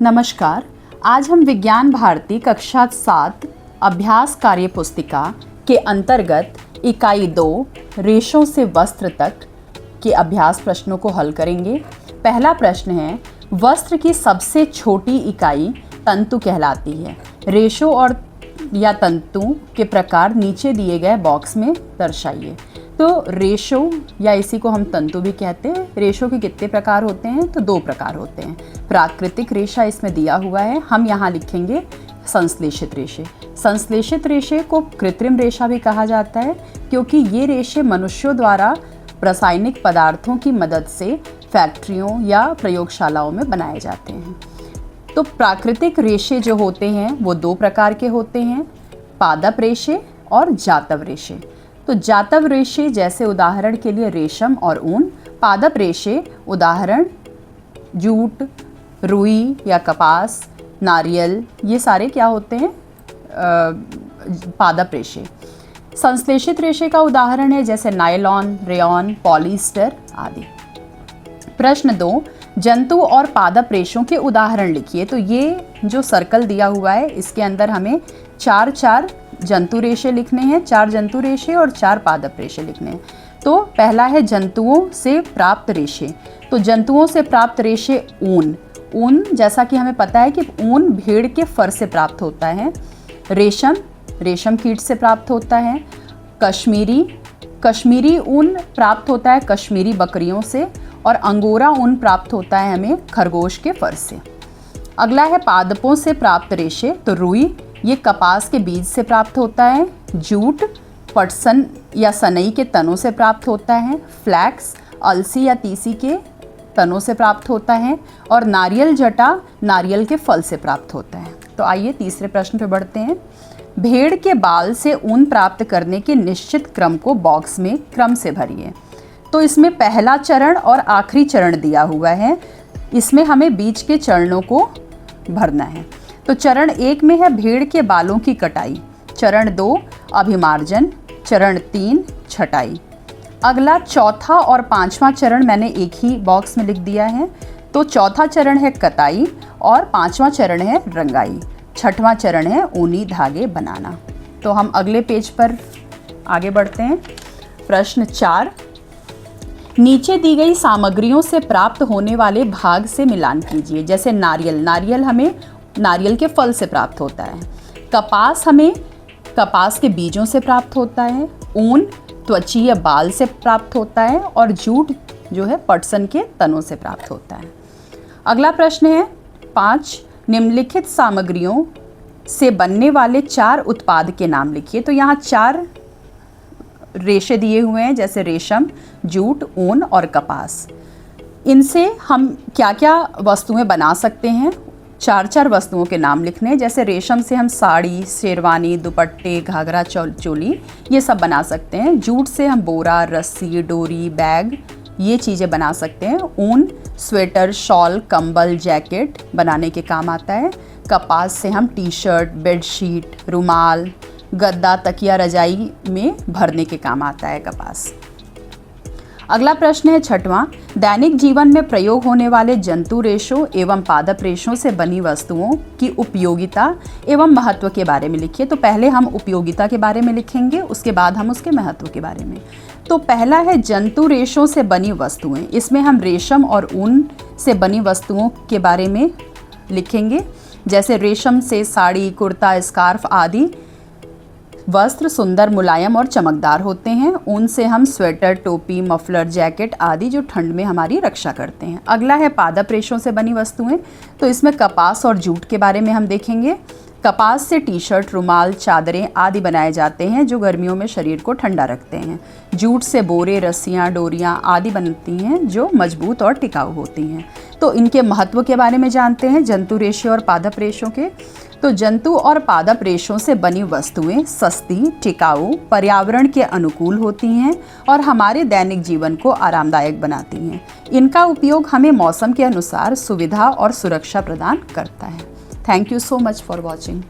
नमस्कार। आज हम विज्ञान भारती कक्षा 7 अभ्यास कार्य पुस्तिका के अंतर्गत इकाई 2 रेशों से वस्त्र तक के अभ्यास प्रश्नों को हल करेंगे। पहला प्रश्न है, वस्त्र की सबसे छोटी इकाई तंतु कहलाती है। रेशों और या तंतु के प्रकार नीचे दिए गए बॉक्स में दर्शाइए। तो रेशो या इसी को हम तंतु भी कहते हैं। रेशों के कितने प्रकार होते हैं? तो 2 प्रकार होते हैं। प्राकृतिक रेशा इसमें दिया हुआ है, हम यहाँ लिखेंगे संश्लेषित रेशे। संश्लेषित रेशे को कृत्रिम रेशा भी कहा जाता है, क्योंकि ये रेशे मनुष्यों द्वारा रासायनिक पदार्थों की मदद से फैक्ट्रियों या प्रयोगशालाओं में बनाए जाते हैं। तो प्राकृतिक रेशे जो होते हैं वो 2 प्रकार के होते हैं, पादप रेशे और जातव रेशे। तो जातव रेशे जैसे उदाहरण के लिए रेशम और ऊन, पादप रेशे उदाहरण जूट, रुई या कपास, नारियल, ये सारे क्या होते हैं? पादप रेशे। संश्लेषित रेशे का उदाहरण है जैसे नायलॉन, रेयॉन, पॉलिएस्टर आदि। प्रश्न 2, जंतु और पादप रेशों के उदाहरण लिखिए। तो ये जो सर्कल दिया हुआ है इसके अंदर हमें 4 जंतु रेशे लिखने हैं, 4 जंतु रेशे और 4 पादप रेशे लिखने हैं। तो पहला है जंतुओं से प्राप्त रेशे। तो जंतुओं से प्राप्त रेशे ऊन जैसा कि हमें पता है कि ऊन भेड़ के फर से प्राप्त होता है। रेशम कीट से प्राप्त होता है। कश्मीरी ऊन प्राप्त होता है कश्मीरी बकरियों से, और अंगोरा ऊन प्राप्त होता है हमें खरगोश के फर से। अगला है पादपों से प्राप्त रेशे। तो रुई ये कपास के बीज से प्राप्त होता है। जूट पटसन या सनई के तनों से प्राप्त होता है। फ्लैक्स अलसी या तीसी के तनों से प्राप्त होता है। और नारियल जटा नारियल के फल से प्राप्त होता है। तो आइए तीसरे प्रश्न पे बढ़ते हैं। भेड़ के बाल से ऊन प्राप्त करने के निश्चित क्रम को बॉक्स में क्रम से भरिए। तो इसमें पहला चरण और आखिरी चरण दिया हुआ है, इसमें हमें बीच के चरणों को भरना है। तो चरण 1 में है भेड़ के बालों की कटाई, चरण 2 अभिमार्जन, चरण 3 छटाई। अगला चौथा और 5वां चरण मैंने एक ही बॉक्स में लिख दिया है। तो चौथा चरण है कताई और 5वां चरण है रंगाई, 6वां चरण है ऊनी धागे बनाना। तो हम अगले पेज पर आगे बढ़ते हैं। प्रश्न 4, नीचे दी गई सामग्रियों से प्राप्त होने वाले भाग से मिलान कीजिए। जैसे नारियल हमें नारियल के फल से प्राप्त होता है। कपास हमें कपास के बीजों से प्राप्त होता है। ऊन त्वचीय बाल से प्राप्त होता है। और जूट जो है पटसन के तनों से प्राप्त होता है। अगला प्रश्न है 5, निम्नलिखित सामग्रियों से बनने वाले 4 उत्पाद के नाम लिखिए। तो यहाँ 4 रेशे दिए हुए हैं, जैसे रेशम, जूट, ऊन और कपास। इनसे हम क्या क्या वस्तुएं बना सकते हैं? 4 वस्तुओं के नाम लिखने हैं। जैसे रेशम से हम साड़ी, शेरवानी, दुपट्टे, घाघरा, चोली ये सब बना सकते हैं। जूट से हम बोरा, रस्सी, डोरी, बैग ये चीज़ें बना सकते हैं। ऊन स्वेटर, शॉल, कंबल, जैकेट बनाने के काम आता है। कपास से हम टी-शर्ट, बेडशीट, रुमाल, गद्दा, तकिया, रजाई में भरने के काम आता है कपास। अगला प्रश्न है 6वां, दैनिक जीवन में प्रयोग होने वाले जंतु रेशों एवं पादप रेशों से बनी वस्तुओं की उपयोगिता एवं महत्व के बारे में लिखिए। तो पहले हम उपयोगिता के बारे में लिखेंगे, उसके बाद हम उसके महत्व के बारे में। तो पहला है जंतु रेशों से बनी वस्तुएं। इसमें हम रेशम और ऊन से बनी वस्तुओं के बारे में लिखेंगे। जैसे रेशम से साड़ी, कुर्ता, स्कार्फ आदि वस्त्र सुंदर, मुलायम और चमकदार होते हैं। ऊन से हम स्वेटर, टोपी, मफलर, जैकेट आदि जो ठंड में हमारी रक्षा करते हैं। अगला है पादप रेशों से बनी वस्तुएं। तो इसमें कपास और जूट के बारे में हम देखेंगे। कपास से टी-शर्ट, रुमाल, चादरें आदि बनाए जाते हैं जो गर्मियों में शरीर को ठंडा रखते हैं। जूट से बोरे, रस्सियाँ, डोरियाँ आदि बनती हैं जो मजबूत और टिकाऊ होती हैं। तो इनके महत्व के बारे में जानते हैं, जंतु रेशे और पादप रेशों के। तो जंतु और पादप रेशों से बनी वस्तुएं सस्ती, टिकाऊ, पर्यावरण के अनुकूल होती हैं और हमारे दैनिक जीवन को आरामदायक बनाती हैं। इनका उपयोग हमें मौसम के अनुसार सुविधा और सुरक्षा प्रदान करता है। Thank you so much for watching.